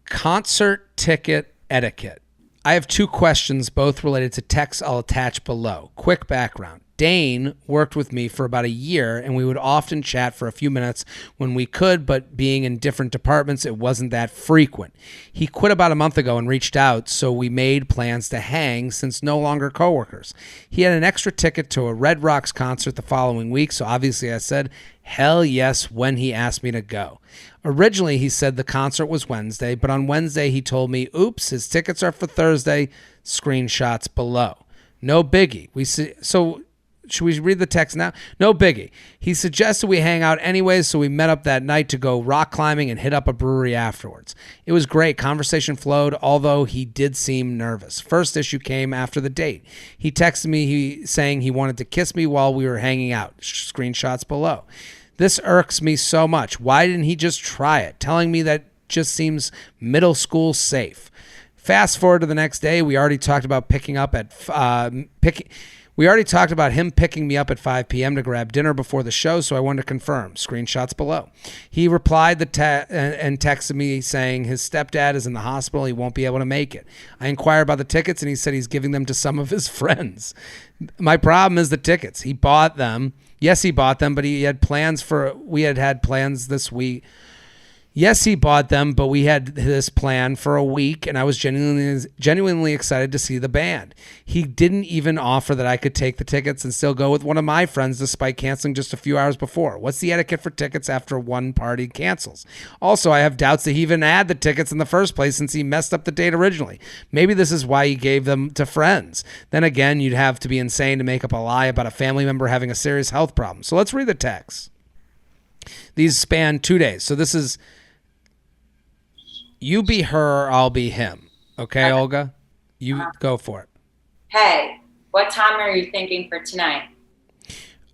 Concert ticket etiquette. I have 2 questions, both related to texts I'll attach below. Quick background. Dane worked with me for about a year, and we would often chat for a few minutes when we could, but being in different departments, it wasn't that frequent. He quit about a month ago and reached out, so we made plans to hang since no longer coworkers. He had an extra ticket to a Red Rocks concert the following week, so obviously I said, hell yes, when he asked me to go. Originally, he said the concert was Wednesday, but on Wednesday he told me, oops, his tickets are for Thursday, screenshots below. No biggie. Should we read the text now? No biggie. He suggested we hang out anyways, so we met up that night to go rock climbing and hit up a brewery afterwards. It was great. Conversation flowed, although he did seem nervous. First issue came after the date. He texted me saying he wanted to kiss me while we were hanging out. Screenshots below. This irks me so much. Why didn't he just try it? Telling me that just seems middle school safe. Fast forward to the next day, we already talked about him picking me up at 5 p.m. to grab dinner before the show, so I wanted to confirm. Screenshots below. He replied and texted me saying his stepdad is in the hospital. He won't be able to make it. I inquired about the tickets, and he said he's giving them to some of his friends. My problem is the tickets. He bought them. Yes, he bought them, but we had plans this week. Yes, he bought them, but we had this plan for a week, and I was genuinely excited to see the band. He didn't even offer that I could take the tickets and still go with one of my friends despite canceling just a few hours before. What's the etiquette for tickets after one party cancels? Also, I have doubts that he even had the tickets in the first place since he messed up the date originally. Maybe this is why he gave them to friends. Then again, you'd have to be insane to make up a lie about a family member having a serious health problem. So let's read the text. These span 2 days. So this is... You be her, I'll be him. Okay, Olga? You go for it. Hey, what time are you thinking for tonight?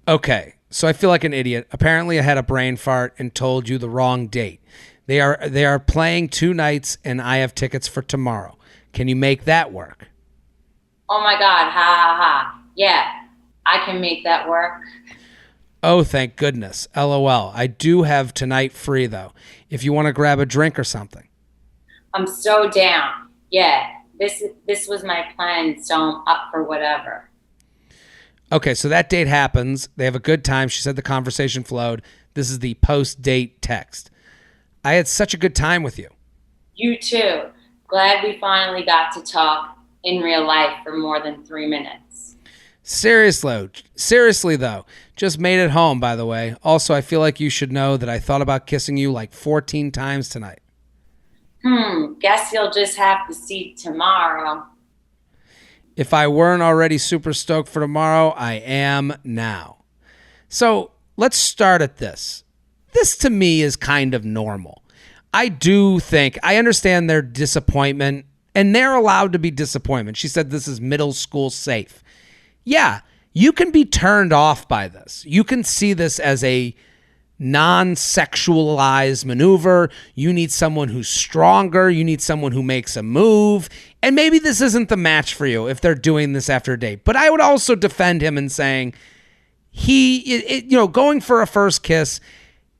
Okay, so I feel like an idiot. Apparently I had a brain fart and told you the wrong date. They are playing 2 nights and I have tickets for tomorrow. Can you make that work? Oh my God, ha ha ha. Yeah, I can make that work. Oh, thank goodness. LOL. I do have tonight free though, if you want to grab a drink or something. I'm so down. Yeah, this was my plan, so I'm up for whatever. Okay, so that date happens. They have a good time. She said the conversation flowed. This is the post-date text. I had such a good time with you. You too. Glad we finally got to talk in real life for more than 3 minutes. Seriously though, just made it home, by the way. Also, I feel like you should know that I thought about kissing you like 14 times tonight. Guess you'll just have to see tomorrow. If I weren't already super stoked for tomorrow, I am now. So let's start at this. This to me is kind of normal. I understand their disappointment, and they're allowed to be disappointment. She said this is middle school safe. Yeah, you can be turned off by this. You can see this as a non-sexualized maneuver. You need someone who's stronger. You need someone who makes a move. And maybe this isn't the match for you if they're doing this after a date. But I would also defend him in saying going for a first kiss,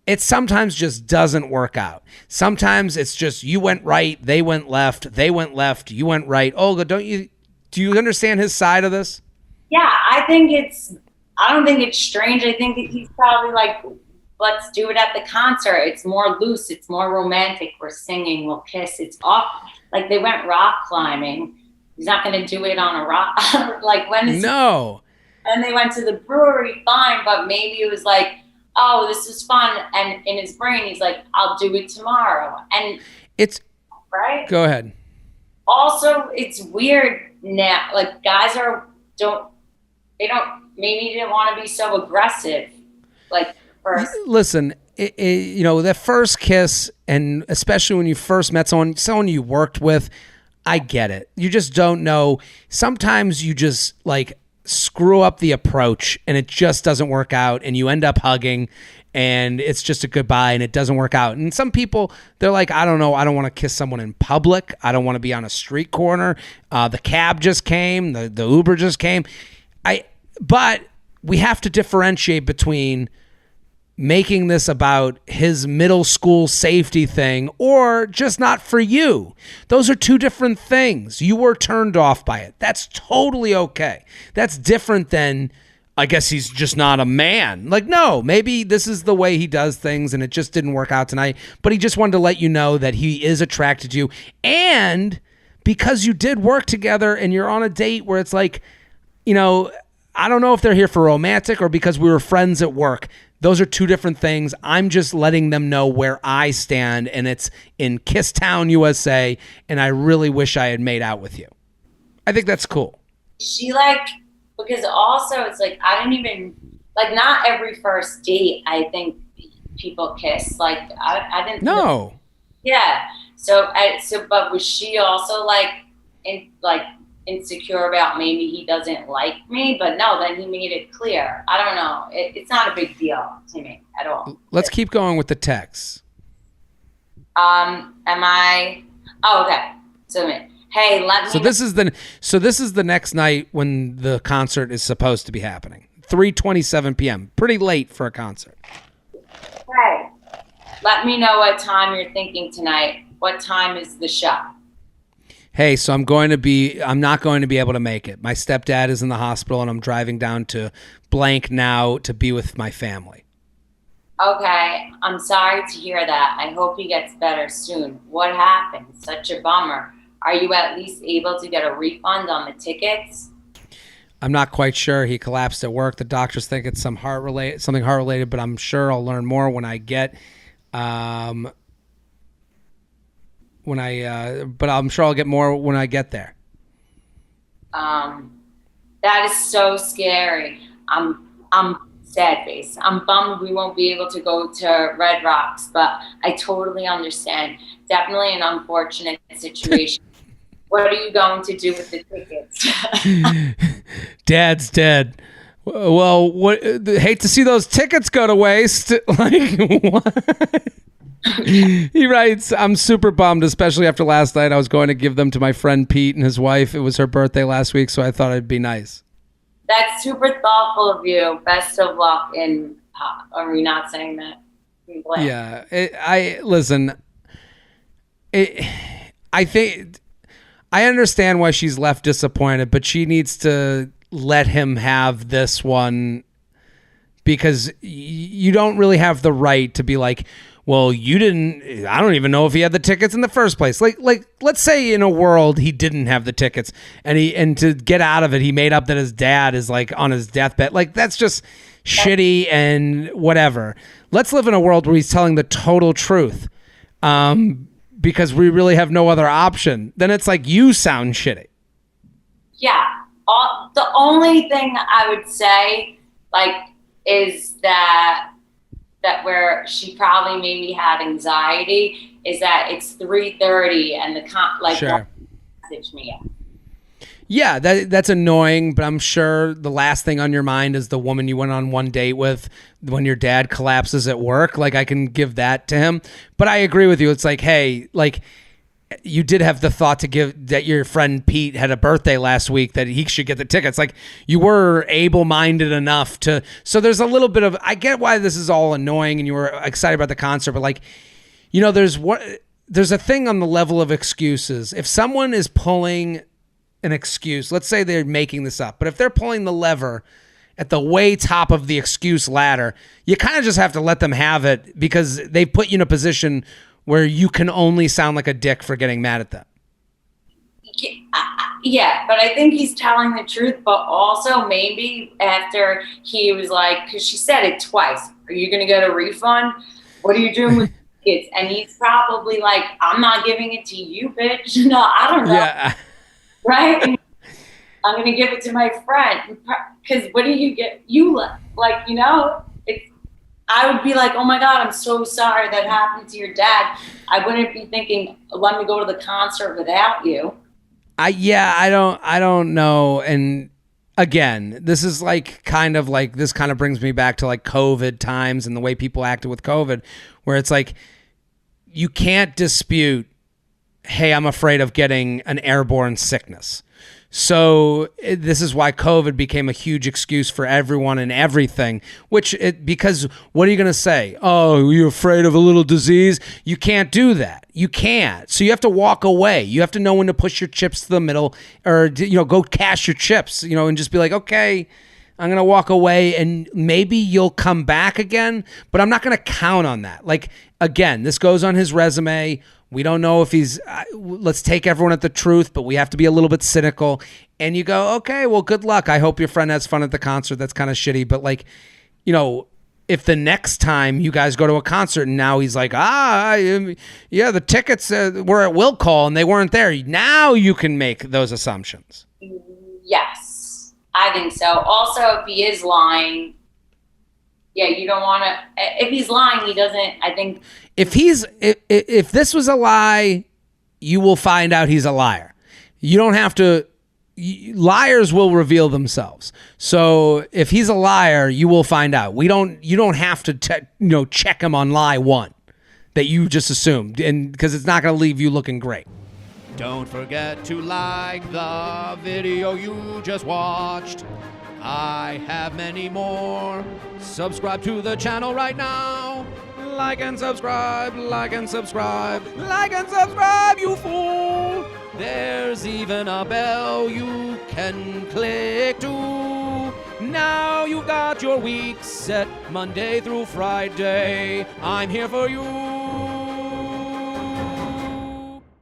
it sometimes just doesn't work out. Sometimes it's just you went right, they went left, you went right. Olga, do you understand his side of this? Yeah, I don't think it's strange. I think that he's probably like, let's do it at the concert. It's more loose. It's more romantic. We're singing. We'll kiss. It's off. Like they went rock climbing. He's not going to do it on a rock. Like when is no. And they went to the brewery. Fine, but maybe it was like, oh, this is fun. And in his brain, he's like, I'll do it tomorrow. And it's right. Go ahead. Also, it's weird now. Like guys maybe didn't want to be so aggressive. Like. First. Listen, that first kiss, and especially when you first met someone you worked with, I get it. You just don't know. Sometimes you just like screw up the approach and it just doesn't work out and you end up hugging and it's just a goodbye and it doesn't work out. And some people, they're like, I don't know. I don't want to kiss someone in public. I don't want to be on a street corner. The cab just came. The Uber just came. But we have to differentiate between making this about his middle school safety thing or just not for you. Those are two different things. You were turned off by it. That's totally okay. That's different than, I guess he's just not a man. Like, no, maybe this is the way he does things and it just didn't work out tonight, but he just wanted to let you know that he is attracted to you. And because you did work together and you're on a date where it's like, you know, I don't know if they're here for romantic or because we were friends at work. Those are two different things. I'm just letting them know where I stand, and it's in Kiss Town, USA, and I really wish I had made out with you. I think that's cool. She because also it's like, I didn't even, not every first date, I think people kiss. I didn't. No. Yeah. But was she also insecure about maybe he doesn't like me? But no, then he made it clear. I don't know. It's not a big deal to me at all. Let's keep going with the texts. Okay. So, hey, let me. So this is the next night when the concert is supposed to be happening. 3:27 p.m. Pretty late for a concert. Hey, let me know what time you're thinking tonight. What time is the show? Hey, so I'm not going to be able to make it. My stepdad is in the hospital and I'm driving down to blank now to be with my family. Okay, I'm sorry to hear that. I hope he gets better soon. What happened? Such a bummer. Are you at least able to get a refund on the tickets? I'm not quite sure. He collapsed at work. The doctors think it's something heart related, but I'm sure I'll learn more when I get but I'm sure I'll get more when I get there. That is so scary. I'm sad face. I'm bummed we won't be able to go to Red Rocks, but I totally understand. Definitely an unfortunate situation. What are you going to do with the tickets? Dad's dead. Well, hate to see those tickets go to waste. What? He writes, I'm super bummed, especially after last night. I was going to give them to my friend Pete and his wife. It was her birthday last week, so I thought it'd be nice. That's super thoughtful of you. Best of luck in are we not saying that? Yeah. I think I understand why she's left disappointed, but she needs to let him have this one because you don't really have the right to be like, well, I don't even know if he had the tickets in the first place. Like let's say in a world he didn't have the tickets and to get out of it, he made up that his dad is like on his deathbed. Like that's just shitty and whatever. Let's live in a world where he's telling the total truth. Because we really have no other option. Then it's like you sound shitty. Yeah. The only thing I would say is that where she probably maybe had anxiety is that it's 3:30 and sure. Message me. Yeah, that's annoying, but I'm sure the last thing on your mind is the woman you went on one date with when your dad collapses at work. Like, I can give that to him. But I agree with you. It's like, hey, you did have the thought to give that your friend Pete had a birthday last week that he should get the tickets. Like, you were able-minded enough to. So there's a little bit of. I get why this is all annoying and you were excited about the concert, but there's a thing on the level of excuses. If someone is pulling an excuse, let's say they're making this up, but if they're pulling the lever at the way top of the excuse ladder, you kind of just have to let them have it because they put you in a position where you can only sound like a dick for getting mad at them. Yeah, but I think he's telling the truth, but also maybe after he was like, because she said it twice, are you going to get a refund? What are you doing with kids? And he's probably like, I'm not giving it to you, bitch. No, I don't know. Yeah. Right? And I'm going to give it to my friend. Because what do you get? I would be like, oh my God, I'm so sorry that happened to your dad. I wouldn't be thinking, let me go to the concert without you. I don't know. And again, this is this kind of brings me back to COVID times and the way people acted with COVID, where it's like, you can't dispute hey, I'm afraid of getting an airborne sickness. So this is why COVID became a huge excuse for everyone and everything, because what are you going to say? Oh, you're afraid of a little disease? You can't do that. You can't. So you have to walk away. You have to know when to push your chips to the middle, or, go cash your chips, and just be like, okay, I'm going to walk away, and maybe you'll come back again, but I'm not going to count on that. Like, again, this goes on his resume. We don't know if he's, let's take everyone at the truth, but we have to be a little bit cynical. And you go, okay, well, good luck. I hope your friend has fun at the concert. That's kind of shitty. But if the next time you guys go to a concert and now he's like, the tickets were at will call and they weren't there. Now you can make those assumptions. Yes, I think so. Also, if he is lying, you don't want to, if he's lying, he doesn't, I think. If this was a lie, you will find out he's a liar. You don't have to, liars will reveal themselves. So if he's a liar, you will find out. You don't have to, check him on lie one that you just assumed, and because it's not going to leave you looking great. Don't forget to like the video you just watched. I have many more. Subscribe to the channel right now. Like and subscribe, like and subscribe, like and subscribe, you fool. There's even a bell you can click to. Now you've got your week set Monday through Friday. I'm here for you.